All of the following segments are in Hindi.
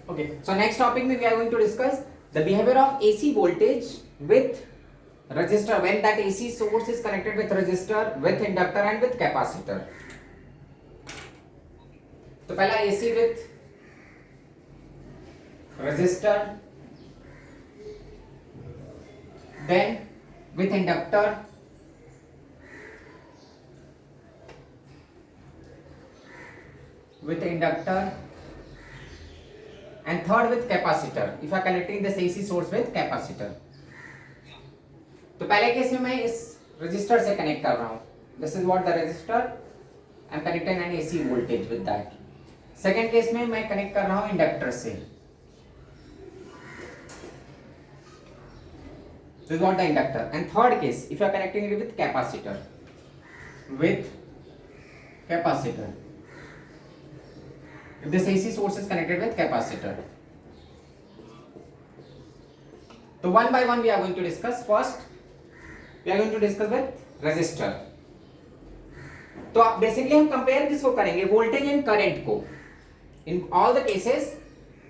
Okay, so next topic we are going to discuss the behavior of AC voltage with resistor when that AC source is connected with resistor, with inductor and with capacitor. तो पहला AC with resistor, then with inductor, and third with capacitor if you are connecting this AC source with capacitor. तो पहले केस में मैं इस रजिस्टर से कनेक्ट कर रहा हूं. This is what the register I am connecting an AC voltage with that. Second case में मैं कनेक्ट कर रहा हूं इंडक्टर से. This is what the inductor. And third case if you are connecting it with capacitor, if this AC source is connected with capacitor. So one by one we are going to discuss. First we are going to discuss with resistor. तो आप बेसिकली हम कंपेयर किसको करेंगे? वोल्टेज एंड करंट को. In all the cases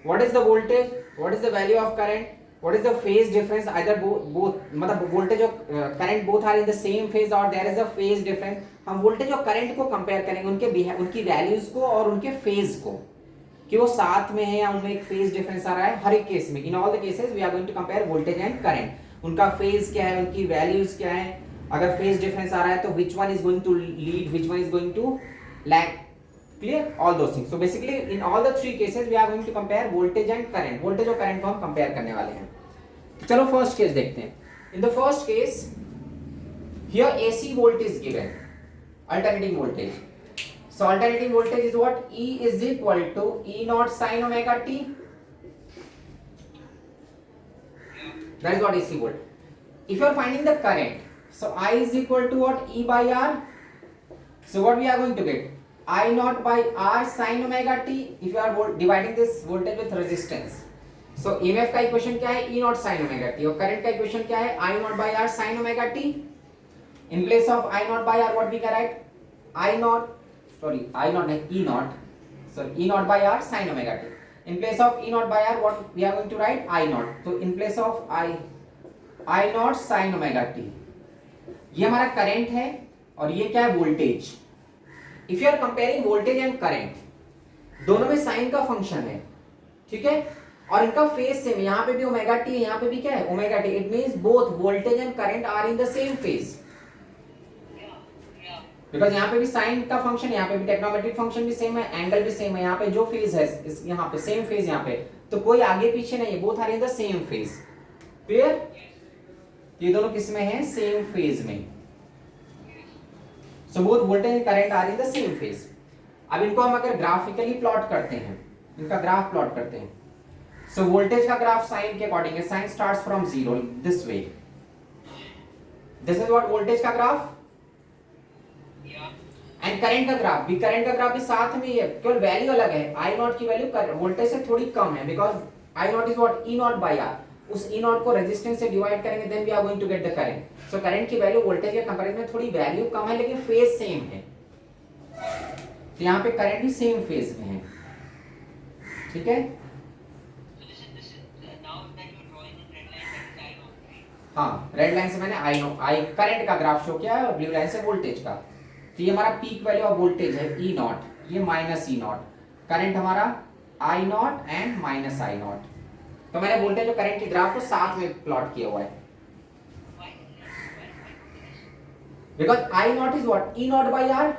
what is the voltage, what is the value of current, what is the phase difference, either both मतलब वोल्टेज और current both are in the same phase और there is a phase difference. हम वोल्टेज और करंट को कंपेयर करेंगे, उनकी वैल्यूज को और उनके फेज को, कि वो साथ में है या उनमें एक फेज डिफरेंस आ रहा है. हर एक केस में, in all the cases we are going to compare voltage and current. उनका फेज क्या है, उनकी वैल्यूज क्या है, अगर फेज डिफरेंस आ रहा है तो which one is going to lead, which one is going to lag. Clear all those things. So basically in all the three cases we are going to compare voltage and current. Voltage और करंट को हम कंपेयर करने वाले हैं. तो चलो फर्स्ट केस देखते हैं. In the first case here AC voltage given, alternating voltage. So alternating voltage is what? E is equal to E naught sin omega t. That is what AC volt. If you are finding the current, so I is equal to what? E by R. So what we are going to get? I naught by R sin omega t. If you are dividing this voltage with resistance, so EMF का इक्वेशन क्या है? E naught sin omega t. और करंट का इक्वेशन क्या है? I naught by R sin omega t. In place of I naught by R, what we can write? I naught E naught, sorry, E naught by R sin omega t. In place of E naught by R, what we are going to write? I naught. So in place of I naught sin omega t. ये हमारा करंट है और ये क्या है? Voltage. If you are comparing voltage and current, दोनों में साइन का फंक्शन है, ठीक है, और इनका फेज सेम. यहाँ पे भी ओमेगा टी है, यहाँ पे भी क्या है? Omega T. It means both voltage and current are in the same phase. Because यहाँ पे भी साइन का फंक्शन, यहाँ पे भी टेक्नोमेट्रिक फंक्शन भी सेम है, एंगल भी सेम है. यहाँ पे जो फेज है यहाँ पे सेम फेज, यहाँ पे तो कोई आगे पीछे नहीं है, both are in the same phase. Clear? ये दोनों किस में है? सेम फेज में. So both voltage and current are in the same phase. अब इनको हम अगर ग्राफिकली प्लॉट करते हैं, इनका ग्राफ प्लॉट करते हैं, सो वोल्टेज का ग्राफ साइन के अकॉर्डिंग है. Sine starts from zero this way. This is what voltage का ग्राफ. एंड करंट का ग्राफ भी साथ में ही है, केवल वैल्यू अलग है. आई नॉट की वैल्यू वोल्टेज से थोड़ी कम है, because I naught is what? E naught by R. उस ई नॉट को रेजिस्टेंस से डिवाइड करेंगे, then we are going to get the current. So current की वैल्यू वोल्टेज के कंपैरिजन में थोड़ी वैल्यू कम है, लेकिन फेज सेम है. तो यहाँ पे करंट भी सेम फेज में है, ठीक है. हाँ, रेड लाइन से मैंने आई करंट का ग्राफ शो किया और ब्लू लाइन से वोल्टेज का. तो ये हमारा पीक वैल्यू ऑफ वोल्टेज है E नॉट, ये माइनस E नॉट. करंट हमारा I not and minus I not. तो मैंने वोल्टेज और करंट के ग्राफ को साथ में प्लॉट किया हुआ है. Because I naught is what? E naught by R.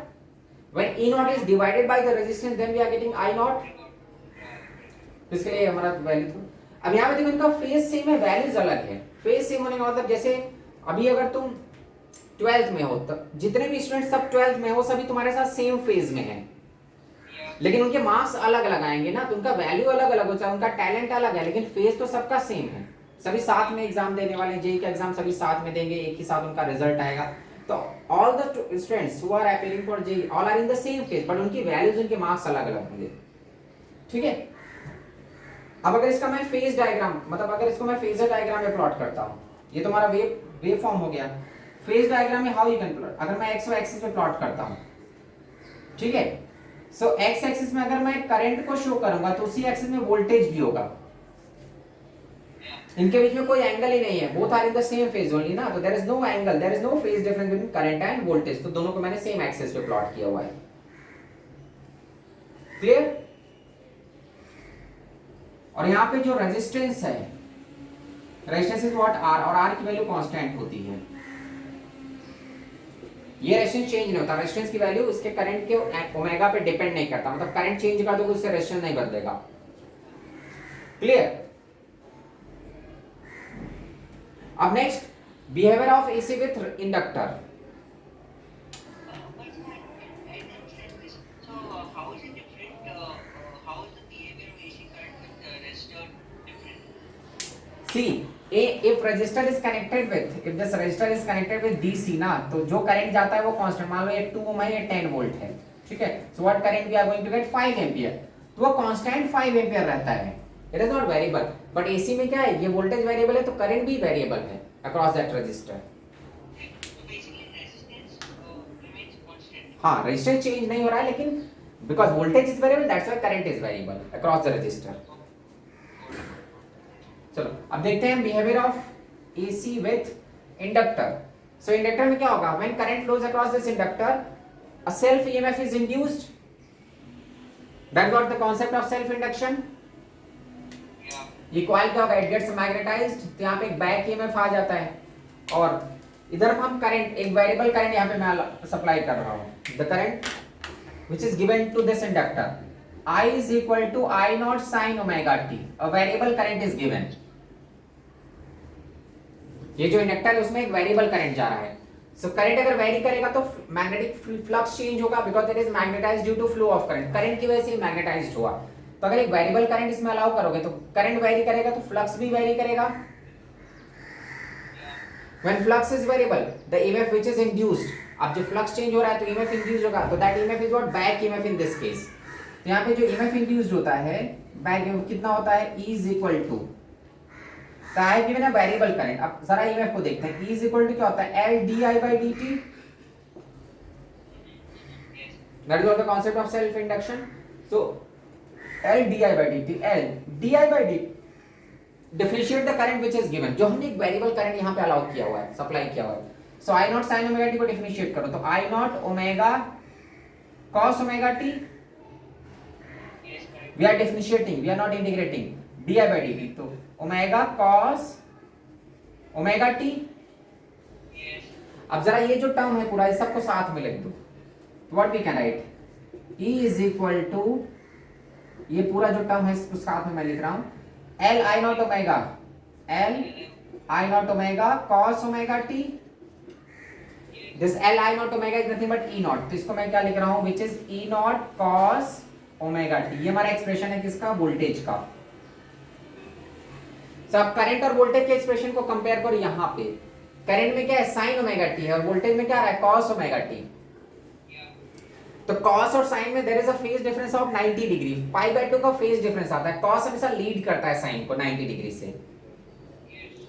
When E naught is divided by the resistance, then we are getting I naught. इसके लिए हमारा वैल्यू था. अब यहाँ पे देखो इनका फेज सेम है, वैल्यूज अलग है. फेज सेम होने का मतलब जैसे अभी अगर तुम 12th में हो, तो जितने भी स्टूडेंट सब 12th में हो, सभी तुम्हारे साथ सेम फेज में हैं, लेकिन उनके मार्क्स अलग अलग आएंगे ना, तो उनका वैल्यू अलग अलग होता है, उनका टैलेंट अलग है, लेकिन फेज तो सबका सेम है. सभी साथ में एग्जाम देने वाले हैं, जेईई का एग्जाम सभी साथ में देंगे, एक ही साथ उनका रिजल्ट आएगा. तो all the students who are appearing for JEE all are in the same phase, but उनकी वैल्यूज, उनके मार्क्स अलग अलग होंगे, ठीक है. अब अगर इसका मैं फेज डायग्राम, मतलब अगर इसको मैं फेजर डायग्राम में प्लॉट करता हूँ, ये तुम्हारा वेव फॉर्म हो गया. फेज डायग्राम में हाउ यू कैन प्लॉट, अगर मैं एक्स वाई एक्सिस पे प्लॉट करता हूं, ठीक है. सो एक्स एक्सिस में अगर मैं करंट को शो करूंगा तो उसी एक्सिस में वोल्टेज भी होगा, इनके बीच में कोई एंगल ही नहीं है, both are in the same phase only ना, तो there is no angle, there is no phase difference between current and voltage, तो दोनों को मैंने सेम एक्सिस पे प्लॉट किया हुआ है। क्लियर? और यहां पे जो रेजिस्टेंस है, रेजिस्टेंस इज व्हाट आर, और आर की वैल्यू कांस्टेंट होती है, ये रेजिस्टेंस चेंज नहीं होता, रेजिस्टेंस की वैल्यू इसके करंट के ओमेगा पे डिपेंड नहीं करता, मतलब करंट चेंज कर दोगे उससे रेजिस्टेंस नहीं बदलेगा। क्लियर? अब next, behaviour of AC with inductor. See, if resistor is connected with, if this resistor is connected with DC ना, तो जो करंट जाता है वो कांस्टेंट, मान लो ये 2 ओम है, ये 10 वोल्ट है, ठीक है, so what current we are going to get 5 ampere, तो वो कांस्टेंट 5 एंपियर रहता है, it is not variable, but AC में क्या है, ये वोल्टेज वेरिएबल है तो करंट भी वेरिएबल है अक्रॉस दैट रेजिस्टर। हाँ, रेजिस्टेंस चेंज नहीं हो रहा है, लेकिन because voltage is variable that's why current is variable across the resistor. चलो अब देखते हैं behaviour of AC with inductor. So inductor में क्या होगा, when current flows across this inductor a self EMF is induced, that what the concept of self induction. ये कॉइल क्या होगा, इट गेट्स मैग्नेटाइज्ड, तो यहां पे एक बैक ईएमएफ आ जाता है, और इधर हम करंट, एक वेरिएबल करंट यहां पे मैं सप्लाई कर रहा हूं, the current which is given to this inductor I is equal to I naught sin omega t, a variable current is given। ये जो इंडक्टर है उसमें एक वेरिएबल करंट जा रहा है, सो करंट अगर वेरी करेगा तो मैग्नेटिक फ्लक्स चेंज होगा, because it is magnetized due to flow of current, current की वजह से मैग्नेटाइज्ड हुआ, तो अगर एक वेरिएबल करंट इसमें अलाउ करोगे तो करंट वेरी करेगा तो फ्लक्स भी वेरी करेगा। When flux is variable, the EMF which is induced, अब जो फ्लक्स चेंज हो रहा है तो EMF इंड्यूस होगा, तो that EMF is what back EMF in this case। तो यहाँ पे जो EMF इंड्यूस्ड होता है, बैक EMF कितना होता है, E is equal to, तो आई गिवन है वेरिएबल करंट, अब जरा EMF को देखते हैं, E is equal to क्या होता है, L di by dt, that is what the concept of self induction। so L di by dt, L di by dt differentiate the current which is given, जो हमने एक वेरिएबल करंट यहाँ पे अलाउ किया हुआ है, सप्लाई किया हुआ है, so I naught sine omega T को डिफरेंशिएट करो, तो I naught omega cos omega T, we are differentiating, we are not integrating, D I by D T, तो ओमेगा कॉस ओमेगा टी। अब जरा ये जो टर्म है पूरा, इस सबको साथ में लिख दो, तो what we can write, E is equal to, ये पूरा जो टर्म है इसको साथ में मैं लिख रहा हूं, L I naught omega, L I naught omega cos omega t, this L I naught omega is nothing but E naught, तो इसको मैं क्या लिख रहा हूं, which is E naught cos omega t, ये हमारा एक्सप्रेशन है किसका, वोल्टेज का। तो अब करंट और वोल्टेज के एक्सप्रेशन को कंपेयर करो, यहाँ पे करंट में क्या है, साइन ओमेगा टी है, और वोल्टेज में क्या आ रहा है, कॉस ओमेगा टी, तो कॉस और साइन में there is a phase difference of 90 degree, pi by 2 का फेज डिफरेंस आता है, कॉस हमेशा लीड करता है साइन को 90 डिग्री से,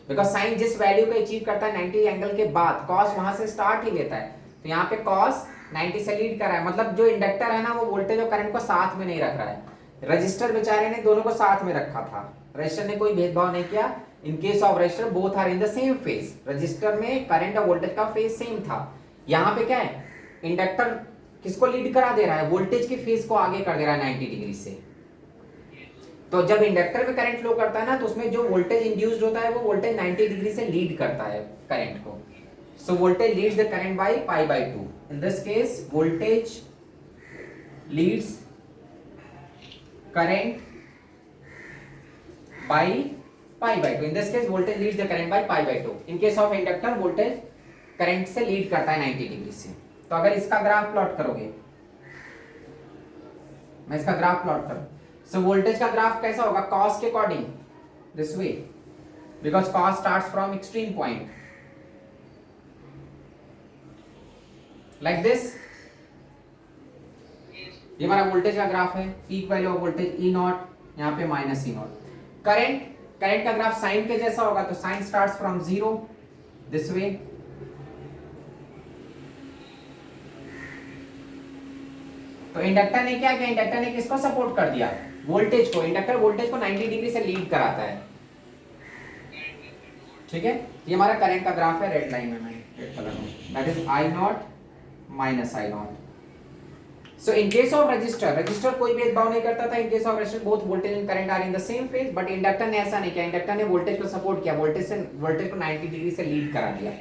बिकॉज साइन जिस वैल्यू को अचीव करता है 90 एंगल के बाद, कॉस वहां से स्टार्ट ही लेता है, तो यहाँ पे कॉस 90 से लीड कर रहा है, मतलब जो इंडक्टर है ना वो वोल्टेज और करंट को साथ में नहीं रख रहा है, रजिस्टर बेचारे ने दोनों को साथ में रखा था, रजिस्टर ने कोई भेदभाव नहीं किया, in case of resistor both are in the same phase, resistor में करंट और वोल्टेज का फेज सेम था, यहाँ पे क्या है, इंडक्टर किसको लीड करा दे रहा है, वोल्टेज के फेज को आगे कर दे रहा है 90 डिग्री से, तो जब इंडक्टर में करंट फ्लो करता है ना तो उसमें जो वोल्टेज इंड्यूस्ड होता है वो वोल्टेज 90 डिग्री से लीड करता है करंट को, so voltage leads the current by pi by 2, in this case voltage leads current by pi by 2, in this case voltage leads the current by pi by 2, in case of inductor voltage current से लीड करता है 90 डिग्री से। तो अगर इसका ग्राफ प्लॉट करोगे, मैं इसका ग्राफ प्लॉट करूं, सो वोल्टेज का ग्राफ कैसा होगा, कॉस के according this way, because cos starts from extreme point like this, ये हमारा वोल्टेज का ग्राफ है, peak value of voltage E naught, यहाँ पे माइनस ई नॉट, करंट का ग्राफ साइन के जैसा होगा, तो sine starts from 0 this way, तो इंडक्टर ने क्या किया, इंडक्टर ने किसको सपोर्ट कर दिया, वोल्टेज को। इंडक्टर वोल्टेज को 90 डिग्री से लीड कराता है, ठीक है। ये हमारा करंट का ग्राफ है, रेड लाइन में मैं रेड कलर में, that is I naught minus I naught. So in case of resistor, resistor कोई भेदभाव नहीं करता था। In case of resistor both voltage and current are in the same phase, but inductor ने ऐसा नहीं किया। इंडक्टर ने वोल्टेज को सपोर्ट किया, वोल्टेज को 90 डिग्री से लीड करा दिया।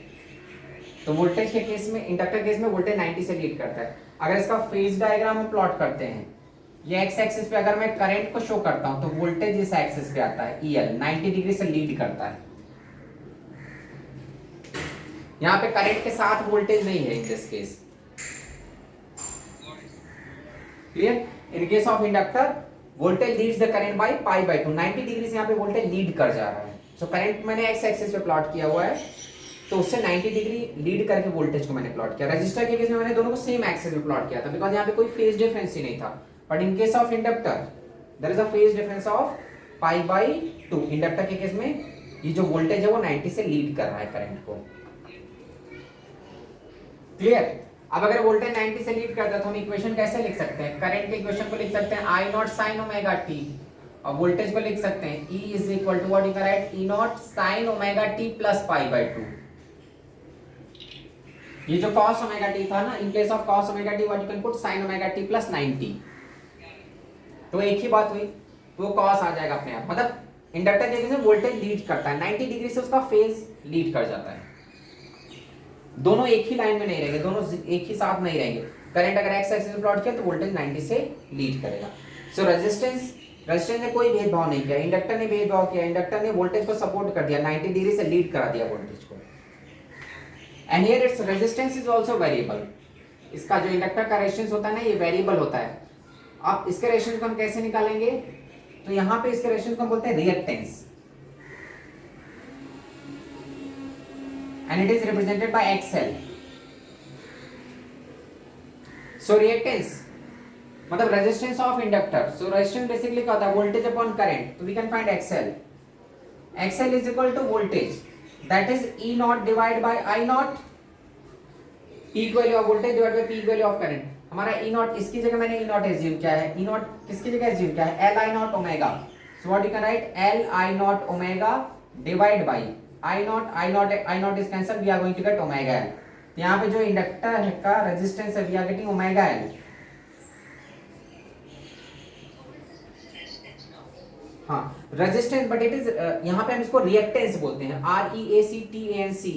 तो वोल्टेज के केस में, इंडक्टर केस में वोल्टेज 90 से लीड करता है। अगर इसका फेज डायग्राम हम प्लॉट करते हैं, ये एक्स एक्सिस पे अगर मैं करंट को शो करता हूं, तो वोल्टेज इस एक्सिस पे आता है, EL 90 डिग्री से लीड करता है। यहां पे करंट के साथ वोल्टेज नहीं है इन this case, clear. In case of inductor voltage leads the current by pi by 2, 90 degree से यहां पे वोल्टेज लीड कर जा रहा है। सो करंट मैंने एक्स एक्सिस पे प्लॉट किया हुआ है, तो उससे 90 डिग्री लीड करके वोल्टेज को मैंने प्लॉट किया। रजिस्टर के केस में मैंने दोनों को सेम एक्सिस पे प्लॉट किया था, बिकॉज यहां पे कोई फेज डिफरेंस ही नहीं था। But in case of inductor there is a phase difference of pi by 2। Inductor के केस में ये जो वोल्टेज है वो 90 से लीड कर रहा है करंट को, क्लियर। अब अगर वोल्टेज 90 से लीड करता है तो हम इक्वेशन कैसे लिख सकते हैं, करंट के इक्वेशन को लिख सकते हैं I naught sine omega t, और वोल्टेज को लिख सकते हैं E is equal to what you can write, E naught sine omega t plus pi by 2। ये जो cos ओमेगा टी था ना, in place of cos omega t what you can put sin omega t plus 90। तो एक ही बात हुई, वो cos आ जाएगा अपने आप। मतलब इंडक्टर के केस में वोल्टेज लीड करता है 90 डिग्री से, उसका फेज लीड कर जाता है। दोनों एक ही लाइन में नहीं रहेंगे, दोनों एक ही साथ नहीं रहेंगे। करंट अगर एक्स एक्सिस पे प्लॉट किया तो वोल्टेज 90 से लीड करेगा। सो रेजिस्टेंस ने कोई भेदभाव नहीं किया, इंडक्टर ने भेदभाव किया। इंडक्टर ने वोल्टेज को सपोर्ट कर दिया, 90 डिग्री से लीड करा दिया वोल्टेज को। And here its resistance is also variable. इसका जो इंडक्टर का रेजिस्टेंस होता है ना, ये वेरिएबल होता है। अब इसके रेजिस्टेंस को हम कैसे निकालेंगे, तो यहाँ पे इसके रेजिस्टेंस को हम बोलते हैं reactance, and it is represented by XL. So reactance मतलब resistance of inductor. So resistance basically क्या होता है, voltage upon current. So we can find XL. XL is equal to voltage, that is E naught divided by I naught, peak value of voltage divided by peak value of current. हमारा E naught, इसकी जगह मैंने E naught assume किया है, E naught किसकी जगह assume किया है, L I naught omega. So what you can write, L I naught omega divided by I naught is cancelled, we are going to get omega L. यहाँ पे जो इंडक्टर है का रेजिस्टेंस है, we are getting omega L. हाँ रेजिस्टेंस, बट इट इज यहाँ पे हम इसको रिएक्टेंस बोलते हैं, REACTANCE.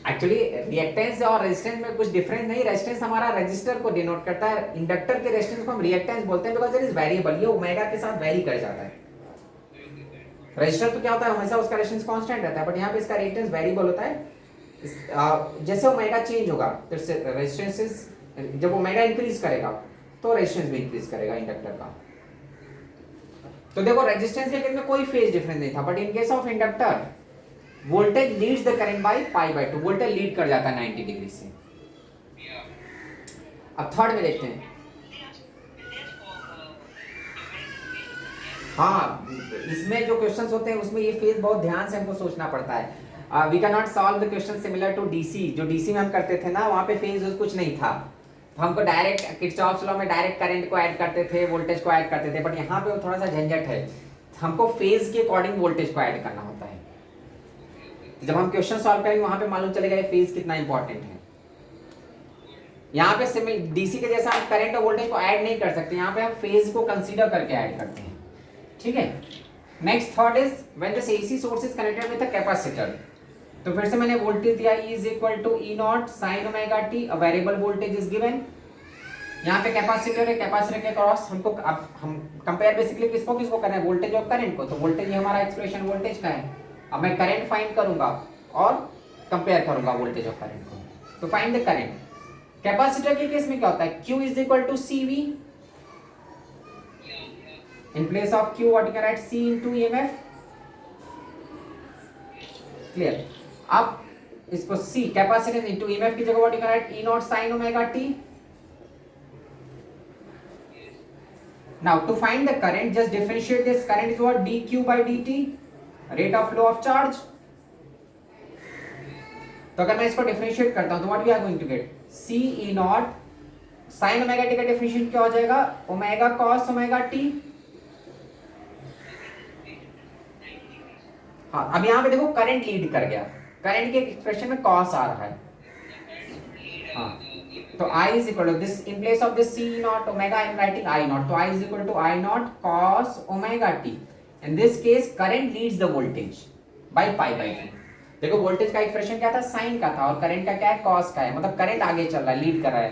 एक्चुअली रिएक्टेंस और रेजिस्टेंस में कुछ डिफरेंस नहीं। रेजिस्टेंस हमारा रजिस्टर को डिनोट करता है, इंडक्टर के रेजिस्टेंस को हम रिएक्टेंस बोलते हैं, बिकॉज इट इज वेरिएबल, ये ओमेगा के साथ वेरी कर जाता है। रजिस्टर तो क्या होता है, हमेशा उसका रेजिस्टेंस कांस्टेंट रहता है, बट यहाँ पे इसका रिएक्टेंस वेरिएबल होता है। जैसे ओमेगा चेंज होगा तो रेजिस्टेंस, जब ओमेगा इंक्रीज करेगा तो रेजिस्टेंस भी इंक्रीज करेगा इंडक्टर का। तो देखो रेजिस्टेंस के केस में कोई फेज डिफरेंस नहीं था, but in case of inductor voltage leads the current by pi by 2, voltage lead कर जाता है 90 डिग्री से। अब थर्ड में देखते हैं। हाँ इसमें जो क्वेश्चंस होते हैं उसमें ये फेज बहुत ध्यान से हमको सोचना पड़ता है। We can not solve the question similar to DC, जो डीसी में हम करते थे ना, वहाँ पे फेज कुछ नहीं था, तो हमको डायरेक्ट किरचॉफ्स लॉ में डायरेक्ट करंट को ऐड करते थे, वोल्टेज को ऐड करते थे। बट यहाँ पे थोड़ा सा झंझट है, हमको फेज के अकॉर्डिंग वोल्टेज को ऐड करना होता है। जब हम क्वेश्चन सॉल्व करेंगे वहाँ पे मालूम चलेगा ये फेज कितना इंपॉर्टेंट है। यहाँ पे डीसी के जैसा हम करंट और वोल्टेज को ऐड नहीं कर सकते, यहाँ पे हम फेज को कंसीडर करके ऐड करते हैं, ठीक है। Next thought is when this AC source is connected with a capacitor, तो फिर से मैंने वोल्टेज दिया E is equal to E naught sine omega t, a variable voltage is given. यहाँ पे कैपेसिटर है, कैपेसिटर के क्रॉस हमको, अब हम कंपेयर बेसिकली किसको किसको करना है, वोल्टेज और करंट को। तो वोल्टेज ही हमारा एक्सप्रेशन वोल्टेज का है। अब मैं करंट फाइंड करूंगा और कंपेयर करूंगा वोल्टेज और करंट को। तो फाइंड द करंट। कैपेसिटर के केस में क्या होता है, Q is equal to CV, in place of Q what you can write, C into EMF, clear। अब इसको C कैपेसिटेंस into EMF की जगह what you can write, E naught sin omega t। now to find the current just differentiate this, current is what, dq by dt, rate of flow of charge। तो अगर मैं इसको डिफरेंशिएट करता हूं तो what we are going to get, C E naught, sine omega t का डिफरेंशियल क्या हो जाएगा, ओमेगा कॉस ओमेगा टी। हाँ, अब यहाँ पे देखो करंट लीड कर गया, करंट के एक्सप्रेशन में कॉस आ रहा है। हाँ, तो I is equal to this, in place of this C naught omega I am writing I naught, तो I is equal to I naught cos omega t. In this case current leads the voltage by pi by 2। देखो वोल्टेज का एक्सप्रेशन क्या था, साइन का था, और करंट का क्या है, कॉस का है, मतलब करंट आगे चल रहा है, लीड कर रहा है।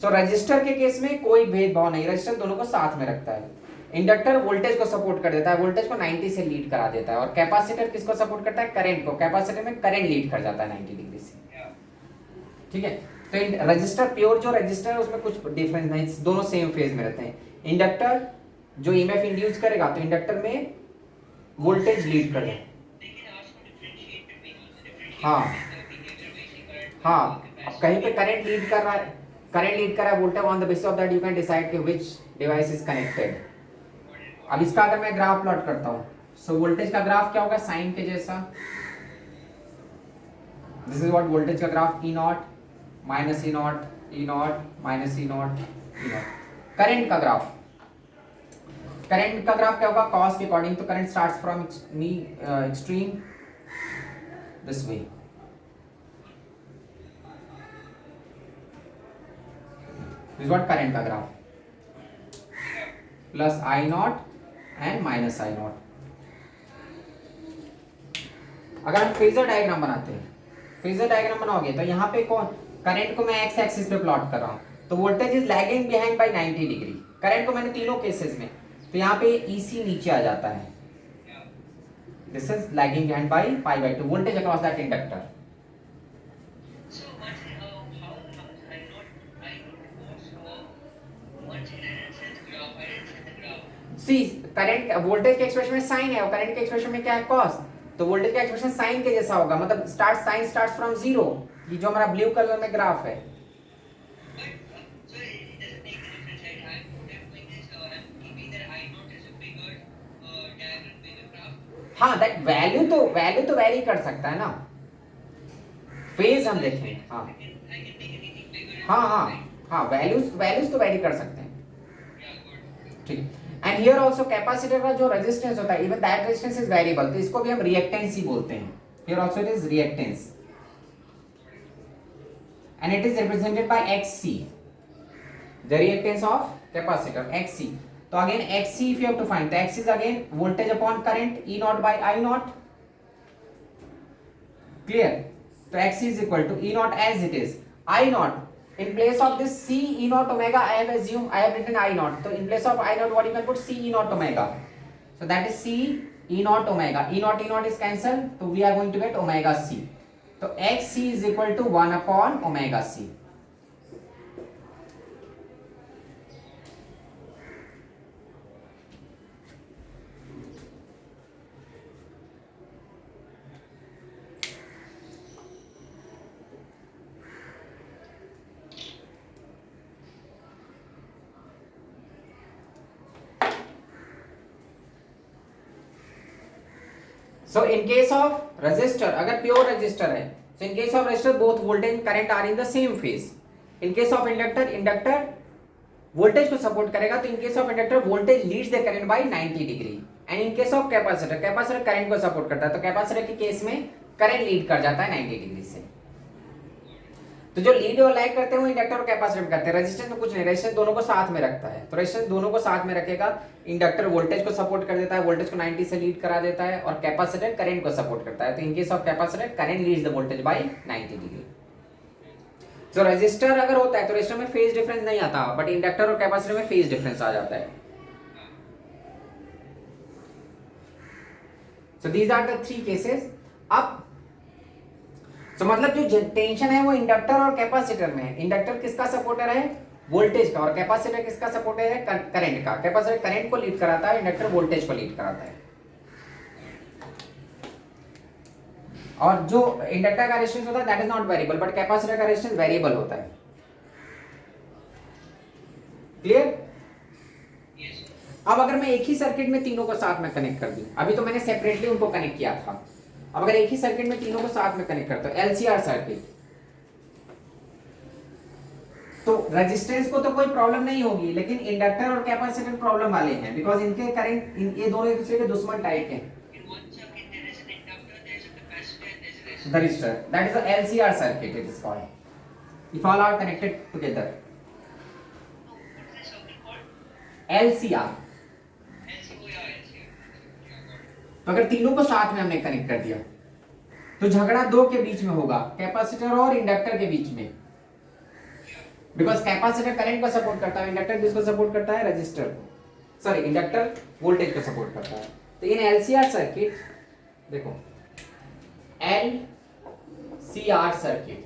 सो रजिस्टर के केस में कोई भेदभाव नहीं, रजिस्टर दोनों को साथ में रखता है। इंडक्टर वोल्टेज को सपोर्ट कर देता है, वोल्टेज को 90 से लीड करा देता है, और कैपेसिटर किसको सपोर्ट करता है, करंट को, कैपेसिटर में करंट लीड कर जाता है 90 डिग्री से। ठीक है, तो रजिस्टर, प्योर जो रजिस्टर है उसमें कुछ डिफरेंस नहीं, दोनों सेम फेज में रहते हैं। इंडक्टर जो ईएमएफ इंड्यूस करेगा तो इंडक्टर में वोल्टेज लीड करेगा। हाँ हाँ, कहीं पे करंट लीड कर रहा है, करंट लीड कर रहा है voltage, on the basis of that you can decide कि व्हिच डिवाइस इज कनेक्टेड। अब इसका अगर मैं ग्राफ प्लॉट करता हूँ, सो वोल्टेज का ग्राफ क्या होगा, साइन के जैसा। दिस इज व्हाट वोल्टेज का graph, E naught minus E naught, E naught minus E naught, E naught. Current का ग्राफ, करंट का ग्राफ क्या होगा, कॉस के अकॉर्डिंग, तो current starts from extreme this way. This what current का graph, plus I naught and minus I naught. अगर हम फेजर डायग्राम बनाते हैं, फेजर डायग्राम बनाओगे तो यहाँ पे कौन, करंट को मैं एक्स एक्सिस पे प्लॉट कर रहा हूँ, तो voltage is lagging behind bye 90 degree. Current को मैंने तीनों केसेस में, तो यहाँ पे ईसी नीचे आ जाता है, this is lagging behind by pi by 2 voltage across that inductor. See current, voltage के एक्सप्रेशन में साइन है और करंट के एक्सप्रेशन में क्या है, कॉस, तो वोल्टेज का एक्सप्रेशन साइन के जैसा होगा, मतलब start, sine starts from zero. ये जो हमारा ब्लू कलर में ग्राफ है, हाँ दैट वैल्यू तो वेरी कर सकता है ना, फेज हम देखें। हाँ हाँ हाँ हाँ, वैल्यूज तो वेरी कर सकते हैं, ठीक। एंड हियर आल्सो कैपेसिटर का जो रेजिस्टेंस होता है, even that resistance is variable, तो इसको भी हम रिएक्टेंस ही बोलते हैं। Here also it is reactance and it is represented by xc, the reactance of capacitor xc। तो again xc if you have to find, तो x is again voltage upon current, E naught by I naught, clear। तो x is equal to E naught as it is, I naught, in place of this C E naught omega I have written I naught, so in place of I naught what you can put, C E naught omega, so that is C E naught omega, E naught is cancelled, so we are going to get omega c, तो xc is equal to 1 upon omega c। So in case of resistor, अगर प्योर रेजिस्टर है, so in case of resistor both voltage and current are in the same phase। In case of inductor, inductor voltage को सपोर्ट करेगा, तो in case of inductor voltage leads the current by 90 degree, and in case of capacitor, capacitor current को सपोर्ट करता है, तो कैपेसिटर के केस में करंट लीड कर जाता है 90 डिग्री से। तो जो लीड और लैग करते हैं वो इंडक्टर और कैपेसिटर में करते हैं, रेजिस्टेंस में कुछ नहीं, रेजिस्टेंस दोनों को साथ में रखता है, तो रेजिस्टेंस दोनों को साथ में रखेगा। इंडक्टर वोल्टेज को सपोर्ट कर देता है, वोल्टेज को 90 से लीड करा देता है, और कैपेसिटर करंट को सपोर्ट करता है, तो इन case of capacitor current leads the voltage bye 90 degree. तो रेजिस्टर अगर होता है तो रेजिस्टर में फेज डिफरेंस नहीं आता, बट इंडक्टर और कैपेसिटर में फेज डिफरेंस आ जाता है। So these are the 3 cases. अब तो मतलब जो टेंशन है वो इंडक्टर और कैपेसिटर में है। इंडक्टर किसका सपोर्टर है, वोल्टेज का, और कैपेसिटर किसका सपोर्टर है, करंट का। कैपेसिटर करंट को लीड कराता है, इंडक्टर वोल्टेज को लीड कराता है। और जो इंडक्टर का रेजिस्टेंस होता है that is not variable, but capacitor का रेजिस्टेंस वेरिएबल होता है। क्लियर? अब अगर मैं एक ही सर्किट में तीनों को साथ में कनेक्ट कर दूं, अभी तो मैंने सेपरेटली उनको कनेक्ट किया था, अब अगर एक ही सर्किट में तीनों को साथ में कनेक्ट करता हूं, एलसीआर सर्किट, रेजिस्टेंस को तो कोई प्रॉब्लम नहीं होगी, लेकिन इंडक्टर और कैपेसिटर प्रॉब्लम वाले हैं, बिकॉज इनके करंट ये दोनों एक दूसरे के दुश्मन टाइप के हैं। The resistor, that is a LCR circuit it is called, if all are connected together. LCR, तो अगर तीनों को साथ में हमने कनेक्ट कर दिया तो झगड़ा दो के बीच में होगा, कैपेसिटर और इंडक्टर के बीच में, बिकॉज कैपेसिटर करंट को सपोर्ट करता है, इंडक्टर किसको सपोर्ट करता है, रजिस्टर को, सॉरी इंडक्टर वोल्टेज को सपोर्ट करता है। तो इन LCR सर्किट देखो, LCR circuit,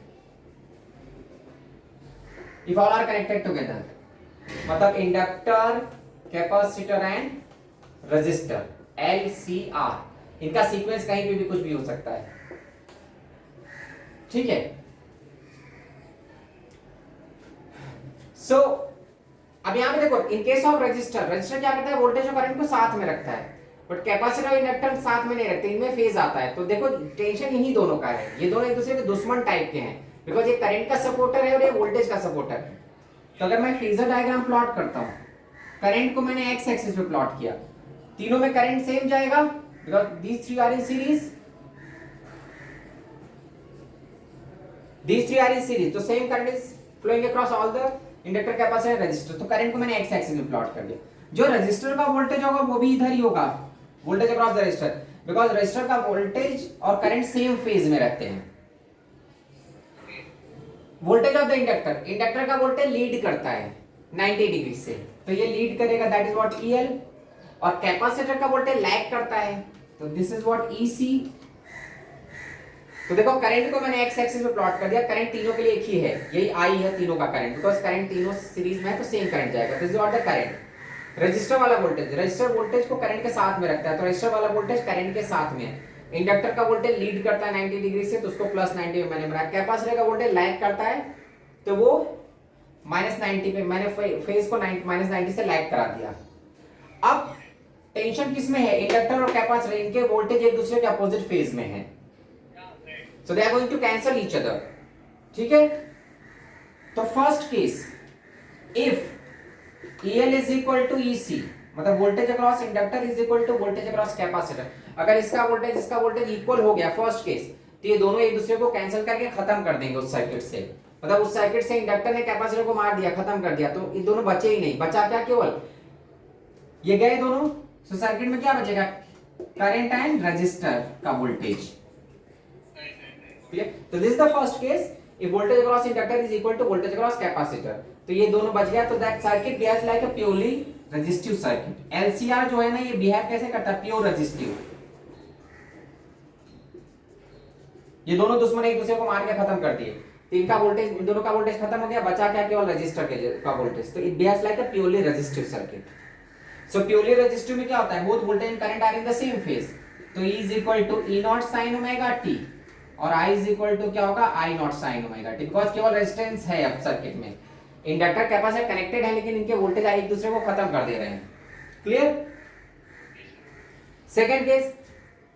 if all are connected together, मतलब inductor, capacitor and register, LCR, इनका सीक्वेंस कहीं पे भी कुछ भी हो सकता है, ठीक है। सो अब यहां पे देखो, इन केस ऑफ रजिस्टर, रजिस्टर क्या करता है, वोल्टेज और करंट को साथ में रखता है, बट कैपेसिटर और इंडक्टर साथ में नहीं रखते, इनमें फेज आता है। तो देखो टेंशन यही दोनों का है, ये दोनों एक दूसरे के दुश्मन टाइप के हैं, बिकॉज ये करंट का सपोर्टर है और ये वोल्टेज का सपोर्टर है। तो अगर मैं फेजर डायग्राम प्लॉट करता हूं, करंट को मैंने एक्स एक्सिस पे प्लॉट किया, तीनों में करंट सेम जाएगा, because these three are in series, तो same current is flowing across all the inductor, capacitor, resistor. तो करंट को मैंने एक्स एक्सिस में प्लॉट कर दिया, जो रेजिस्टर का वोल्टेज होगा वो भी इधर ही होगा, voltage across the resistor, because resistor का वोल्टेज और करंट सेम फेज में रहते हैं। Voltage of the inductor, inductor का वोल्टेज लीड करता है 90 डिग्री से, तो ये लीड करेगा, दैट इज व्हाट EL, और कैपेसिटर का वोल्टेज लैग करता है, तो दिस इज व्हाट EC। तो देखो करंट को मैंने एक्स एक्सिस पे प्लॉट कर दिया, करंट तीनों के लिए एक ही है, यही I है तीनों का करंट, बिकॉज करंट तीनों सीरीज में है तो सेम करंट जाएगा, this is what the current. Register वाला वोल्टेज, रजिस्टर वोल्टेज को करंट के साथ में रखता है, तो रजिस्टर वाला वोल्टेज करंट के साथ में है। इंडक्टर का वोल्टेज लीड करता है 90 डिग्री से, तो उसको +90 में मैंने बनाया। कैपेसिटर का वोल्टेज लैग करता है, तो वो -90 पे मैंने फेज को -90 से लैग करा दिया। अब टेंशन किस में है, इंडक्टर और कैपेसिटर, इनके वोल्टेज एक दूसरे के अपोजिट फेज में है, so they are going to cancel each other, ठीक है। तो first case, if EL is equal to EC, मतलब voltage across inductor is equal to voltage across capacitor, अगर इसका वोल्टेज इक्वल हो गया फर्स्ट केस, तो ये दोनों एक दूसरे को कैंसिल करके खत्म कर देंगे उस सर्किट से, मतलब उस सर्किट से इंडक्टर ने कैपेसिटर को मार दिया, खत्म कर दिया, तो ये दोनों बचे ही नहीं, बचा क्या, केवल ये गए दोनों, तो सर्किट में क्या बचेगा, करंट एंड रेजिस्टर का वोल्टेज, क्लियर। तो this is the first case, if voltage across inductor is equal to voltage across capacitor, तो ये दोनों बच गया, तो that circuit behaves like a purely resistive circuit। LCR जो है ना, ये बिहेव कैसे करता है, प्योर रेजिस्टिव, ये दोनों दुश्मन एक दूसरे को मार के खत्म कर दिए, तो इनका वोल्टेज, इन दोनों का वोल्टेज खत्म हो गया, बचा क्या, केवल रेजिस्टर का वोल्टेज, तो it behaves like a purely resistive circuit. So purely resistive में क्या होता है, both voltage and current are in the same phase, तो E is equal to E naught sin omega t, और I इज इक्वल टू क्या होगा, I naught sine omega T, because केवल रेजिस्टेंस है अब सर्किट में, इंडक्टर कैपेसिटर कनेक्टेड है, लेकिन इनके वोल्टेज एक दूसरे को खत्म कर दे रहे हैं, clear. Second case,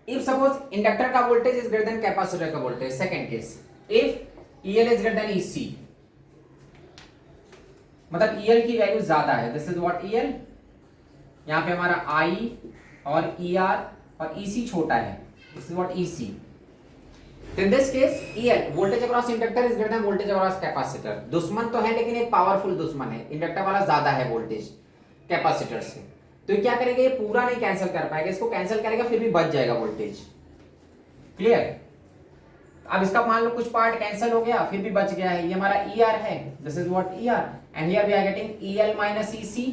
if suppose inductor का voltage is greater than capacitor का voltage, second case, if EL is greater than EC, मतलब EL की वैल्यू ज्यादा है, दिस इज व्हाट EL, यहां पे हमारा I और ER और EC छोटा है, this is what EC। In this case, EL, voltage across inductor is greater than voltage across capacitor। दुश्मन तो है, लेकिन एक पावरफुल दुश्मन है, इंडक्टर वाला ज्यादा है वोल्टेज कैपेसिटर से, तो ये क्या करेगा, ये पूरा नहीं कैंसिल कर पाएगा, इसको कैंसिल करेगा फिर भी बच जाएगा वोल्टेज, क्लियर। अब इसका मान लो कुछ पार्ट कैंसिल हो गया, फिर भी बच गया है, ये हमारा ER है, this is what ER, and here we are getting EL minus EC,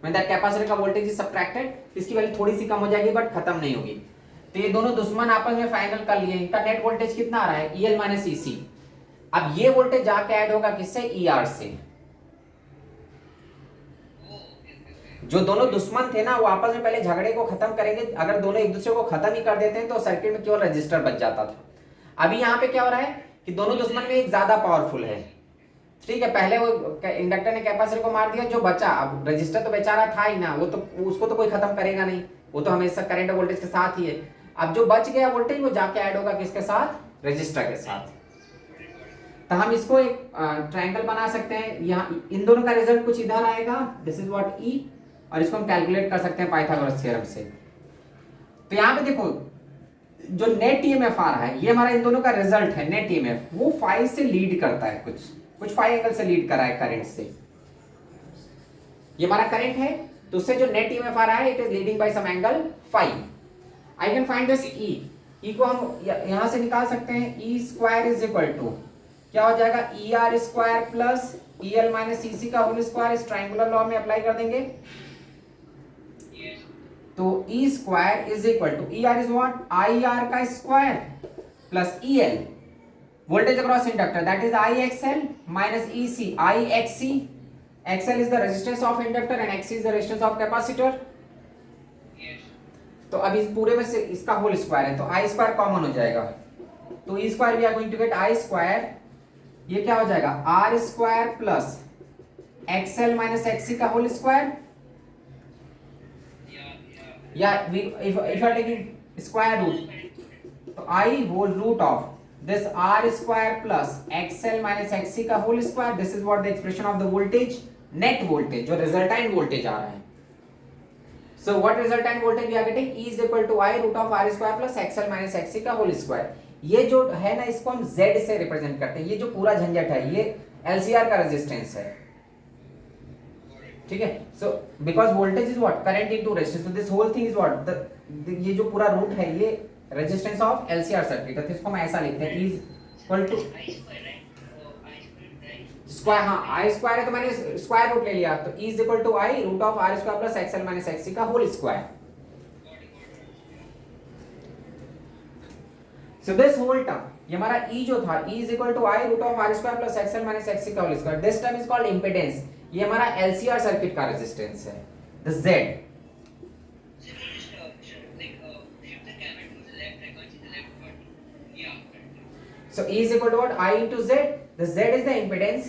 when the capacitor का वोल्टेज इज सब्ट्रैक्टेड, इसकी वैल्यू थोड़ी सी कम हो जाएगी, बट खत्म नहीं होगी। तो ये दोनों दुश्मन आपस में फाइनल कर लिए, इनका नेट वोल्टेज कितना आ रहा है, EL minus EC। अब ये वोल्टेज जाके ऐड होगा किससे, ER से, जो दोनों दुश्मन थे ना, वो आपस में पहले झगड़े को खत्म करेंगे, अगर दोनों एक दूसरे को खत्म ही कर देते हैं तो सर्किट में केवल रजिस्टर बच जाता था। अभी यहाँ पे क्या हो रहा है कि दोनों दुश्मन में एक ज्यादा पावरफुल है, ठीक है, पहले वो इंडक्टर ने कैपेसिटर को मार दिया, जो बचा, अब रजिस्टर तो बेचारा था ही ना, वो तो उसको तो कोई खत्म करेगा नहीं, वो तो हमेशा करंट और वोल्टेज के साथ ही है। अब जो बच गया वोल्टेज, वो जाके ऐड होगा किसके साथ, रजिस्टर के साथ। तो हम इसको एक ट्रायंगल बना सकते हैं, यहाँ इन दोनों का रिजल्ट कुछ इधर आएगा, दिस इज व्हाट ई, और इसको हम कैलकुलेट कर सकते हैं पाइथागोरस थ्योरम से। तो यहाँ पे देखो जो नेट ईएमएफ आ रहा है ये हमारा इन दोनों का रिजल्ट है, नेट ईएमएफ वो फाई से लीड करता है, कुछ फाई एंगल से लीड कर रहा है करंट से। ये हमारा करंट है तो उससे जो नेट ईएमएफ आ रहा है it is leading by some angle phi. I can find this E को हम यहां से निकाल सकते हैं, E square is equal to क्या हो जाएगा, E R square plus E L minus E C का होल स्क्वायर। इस ट्रायंगुलर लॉ में अप्लाई कर देंगे तो E square is equal to E R is what, I R का square plus E L voltage across inductor that is I X L minus E C I X C. XL is the resistance of inductor and XC is the resistance of capacitor। तो अब इस पूरे में से इसका होल स्क्वायर है तो आई स्क्वायर कॉमन हो जाएगा, तो E square we are going to get I square, ये क्या हो जाएगा R square plus XL minus XC का होल स्क्वायर, या if you are taking square root तो I whole root of this r square plus xl minus xc का whole square, this is what the expression of the voltage, net voltage जो resultant voltage आ रहा है। So what resultant voltage we are getting, E is equal to I root of r square plus xl minus xc का whole square। ये जो है ना इसको हम Z से रिप्रेजेंट करते हैं, ये जो पूरा झंझट है ये LCR का रेजिस्टेंस है, ठीक है। So because voltage is what, current into resistance, so this whole thing is what the ये जो पूरा रूट है ये रेजिस्टेंस ऑफ एलसीआर सर्किट है, तो इसको हम ऐसा लिखते हैं इज इक्वल टू स्क्वायर, हाँ आई स्क्वायर है तो मैंने स्क्वायर रूट ले लिया, तो is equal to I root of R square plus XL minus XC का whole square. So this whole term ये हमारा ई जो था E is equal to I root of R square plus XL minus XC का whole square, this term is called impedance, ये हमारा एलसीआर सर्किट का रेजिस्टेंस है, the Z. So E is equal to what, I into Z, the Z is the impedance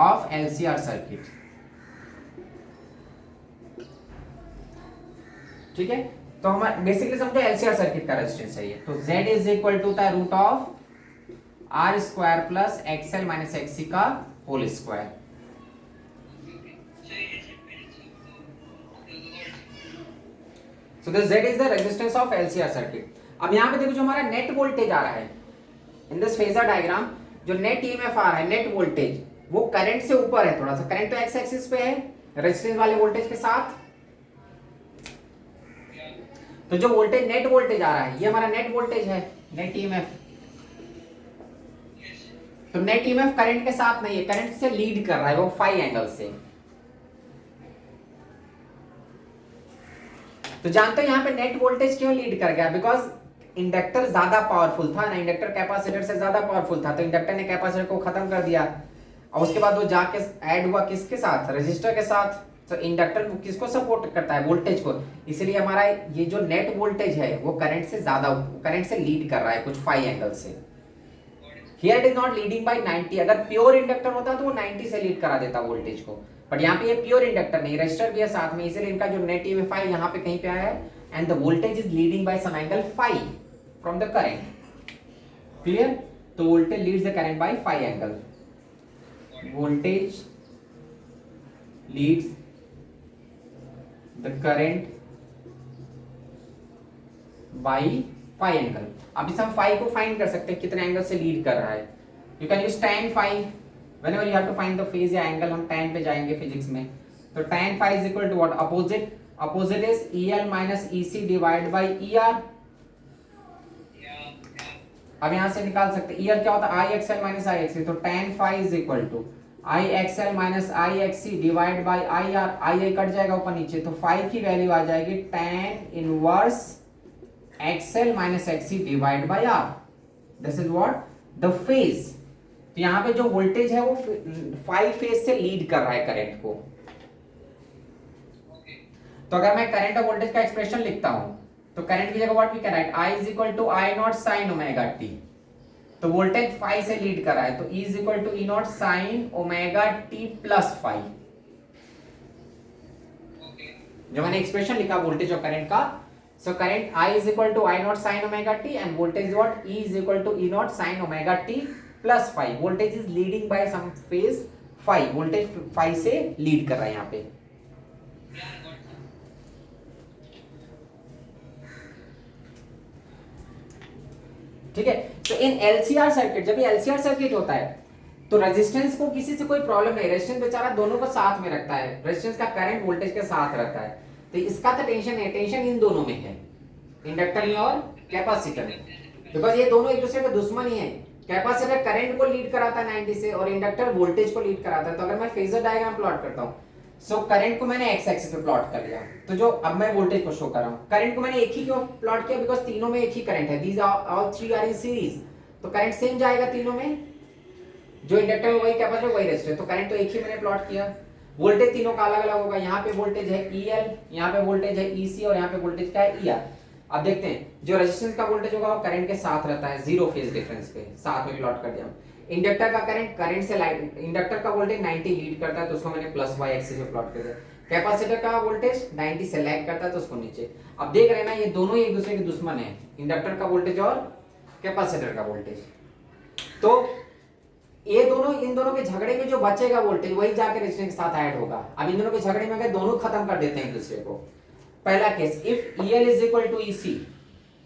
of LCR circuit, ठीक है। तो हमारा बेसिकली समझो LCR सर्किट का रेजिस्टेंस है ये, तो Z is equal to the root of R square plus XL minus XC का whole square. So the Z is the resistance of LCR circuit। अब यहाँ पे देखो जो हमारा नेट वोल्टेज आ रहा है इन दिस फेजर डायग्राम, जो नेट ईएमएफ आ रहा है नेट वोल्टेज वो करंट से ऊपर है थोड़ा सा, करंट तो एक्स एक्सिस पे है रेजिस्टेंस वाले वोल्टेज के साथ, तो जो वोल्टेज नेट वोल्टेज आ रहा है ये हमारा नेट वोल्टेज है, नेट ईएमएफ। तो नेट ईएमएफ करंट के साथ नहीं है, करंट से लीड कर रहा है वो फाई एंगल से। तो जानते हो यहाँ पे नेट वोल्टेज क्यों लीड कर गया, बिकॉज इंडक्टर ज्यादा पावरफुल था ना, इंडक्टर कैपेसिटर से ज्यादा पावरफुल था, तो इंडक्टर ने कैपेसिटर को खत्म कर दिया और उसके बाद वो जाके ऐड हुआ किसके साथ, रेजिस्टर के साथ। तो इंडक्टर किसको सपोर्ट करता है, वोल्टेज को, इसलिए हमारा ये जो नेट वोल्टेज है वो करंट से ज्यादा, करंट से लीड कर रहा है कुछ फाई एंगल से। Here it is not leading by 90, अगर प्योर इंडक्टर होता तो वो 90 से लीड करा देता वोल्टेज को, बट यहाँ पे ये प्योर इंडक्टर नहीं, रेजिस्टर भी है साथ में, इसलिए इनका जो नेट ईएमएफ फाई यहाँ पे कहीं पे आया है and the voltage is leading by some angle phi from the current, clear. तो voltage leads the current by phi angle, voltage leads the current by phi angle. अब इस हम फाई को फाइंड कर सकते हैं कितने एंगल से लीड कर रहा है, you can use tan phi whenever you have to find the phase या एंगल, हम tan पे जाएंगे फिजिक्स में, तो tan phi is equal to what, opposite is EL minus EC divided by ER। अब यहाँ से निकाल सकते हैं EL क्या होता है IXL minus IXC, तो tan phi is equal to IXL minus IXC divided by IR, IA cut जाएगा ऊपर नीचे, तो phi की वैल्यू आ जाएगी tan inverse XL minus XC divided by R, this is what the phase। तो यहाँ पे जो वोल्टेज है वो फाई फेज से लीड कर रहा है करंट को। तो अगर मैं करंट और वोल्टेज का एक्सप्रेशन लिखता हूं तो करंट की जगह what we can write, I is equal to I naught sine omega t, तो वोल्टेज फाई से लीड कर रहा है, तो E is equal to E naught sine omega t plus phi. जो मैंने एक्सप्रेशन लिखा वोल्टेज और करंट का, So current I is equal to I naught sin omega t and voltage is what? E is equal to E naught sin omega t plus phi. Voltage is leading by some phase phi. Voltage phi से lead कर रहा है यहाँ पे. ठीक है. तो इन LCR सर्किट, जब ये LCR सर्किट होता है तो रेजिस्टेंस को किसी से कोई प्रॉब्लम नहीं. रेजिस्टेंस बेचारा दोनों को साथ में रखता है. रेजिस्टेंस का करंट वोल्टेज के साथ रहता है. तो इसका तो टेंशन है, टेंशन इन दोनों में है, इंडक्टर में और कैपेसिटर में. बिकॉज ये दोनों एक दूसरे के दुश्मन ही है. कैपेसिटर करंट को लीड कराता है 90 से और इंडक्टर वोल्टेज को लीड कराता है. तो अगर मैं फेजर डायग्राम प्लॉट करता हूँ, सो करंट को मैंने एक्स एक्सिस पे प्लॉट कर लिया. तो जो अब मैं वोल्टेज को शो कर रहा हूँ, करंट को मैंने एक ही क्यों प्लॉट किया? बिकॉज तीनों में एक ही करंट है. These all three are in series. तो करंट सेम जाएगा तीनों में. जो इंडक्टर में वही कैपेसिटर वही रेजिस्टर. तो करंट तो एक ही मैंने प्लॉट किया. वोल्टेज तीनों का अलग अलग होगा. यहाँ पे वोल्टेज है EL, यहाँ पे वोल्टेज है EC और यहाँ पे वोल्टेज का है ER. अब देखते हैं जो रेजिस्टेंस का वोल्टेज होगा वो करंट के साथ रहता है, जीरो फेज डिफरेंस पे. साथ में प्लॉट कर दिया. इंडक्टर का करंट से लाइट, इंडक्टर का वोल्टेज 90 लीड करता है तो उसको मैंने प्लस y एक्सिस पे प्लॉट कर दिया. कैपेसिटर का वोल्टेज 90 से लैग करता है तो उसको नीचे. अब देख रहे हैं ना, ये दोनों एक दूसरे के दुश्मन है, इंडक्टर का वोल्टेज और कैपेसिटर का वोल्टेज. तो ये दोनों, इन दोनों के झगड़े में जो बचेगा वोल्टेज वही जाके रेजिस्टेंस के साथ ऐड होगा. अब इन दोनों के झगड़े में अगर दोनों खत्म कर देते हैं एक दूसरे को. पहला case, if EL is equal to EC,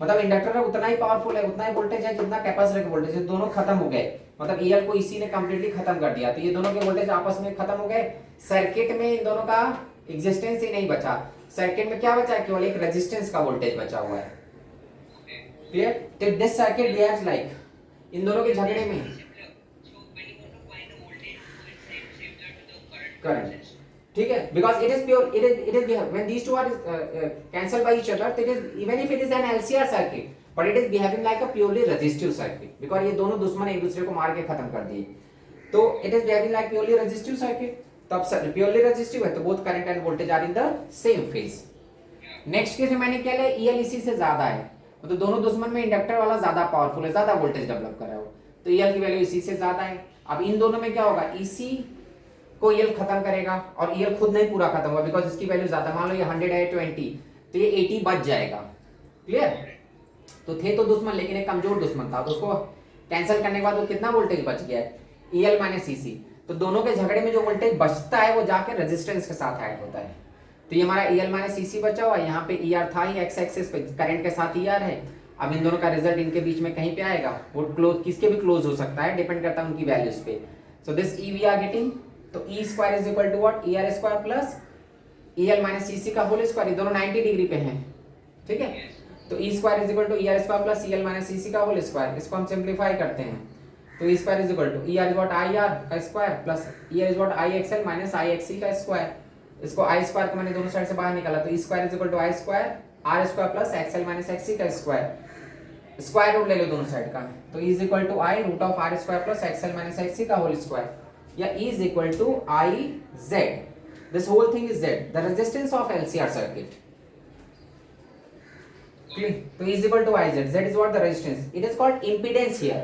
मतलब इंडक्टर का उतना ही पावरफुल है, उतना ही वोल्टेज है जितना कैपेसिटर का वोल्टेज है. दोनों खत्म हो गए, मतलब EL को EC ने कंप्लीटली खत्म कर दिया. तो ये दोनों के वोल्टेज आपस में खत्म हो गए. सर्किट में इन दोनों का एग्जिस्टेंस ही नहीं बचा. सर्किट में क्या बचा है? केवल एक रेजिस्टेंस का वोल्टेज बचा हुआ है. क्लियर? तो दिस सर्किट बिहेव्स लाइक, इन दोनों के झगड़े में करंट. ठीक है, because it is pure, it is when these two are cancelled by each other, it is, even if it is an LCR circuit, but it is behaving like a purely resistive circuit, because ये दोनों दुश्मन एक दूसरे को मार के खत्म कर दिए. तो it is behaving like purely resistive circuit. तो अब purely resistive है तो both current and voltage are in the same phase. Next case में मैंने क्या लिया? EL EC से ज्यादा है, तो दोनों दुश्मन में इंडक्टर वाला ज्यादा पावरफुल है, ज्यादा वोल्टेज डेवलप कर रहा है वो. तो EL की वैल्यू EC से ज्यादा है. अब इन दोनों में क्या होगा? EC को EL खत्म करेगा और EL खुद नहीं पूरा खत्म होगा, बिकॉज इसकी वैल्यू ज्यादा. मान लो ये 100 है 20, तो ये 80 बच जाएगा. क्लियर? तो थे तो दुश्मन, लेकिन एक कमजोर दुश्मन था, तो उसको कैंसिल करने के बाद वो कितना वोल्टेज बच गया है? EL minus EC. तो दोनों के झगड़े में जो वोल्टेज बचता है वो जाके रेजिस्टेंस के साथ ऐड होता है. तो ये हमारा EL माइनस EC बचा हुआ. यहाँ पे ER था ही, एक्स एक्सिस पे करंट के साथ ER है. अब इन दोनों का रिजल्ट इनके बीच में कहीं पे आएगा, वो क्लोज, किसके भी क्लोज हो सकता है, डिपेंड करता है उनकी वैल्यूज पे. So this E we are getting. तो E square is equal to what? ER square plus EL minus EC का होल स्क्वायर. ये दोनों 90 डिग्री पे हैं. ठीक है, तो E square is equal to ER square plus EL minus EC का होल स्क्वायर. इसको हम सिंप्लीफाई करते हैं. तो E square is equal to ER is what IR का square plus ER is what IXL minus IXC का स्क्वायर. इसको I स्क्वायर को मैंने दोनों साइड से बाहर निकाला, तो E square is equal to I square R square plus XL minus XC का स्क्वायर. स्क्वायर रूट ले लो दोनों साइड का. तो E is equal to I root of R square plus XL minus XC का होल स्क्वायर, या E is equal to IZ. This whole thing is Z, the resistance of LCR circuit. Clear? So E is equal to IZ. Z is what? The resistance. It is called impedance here.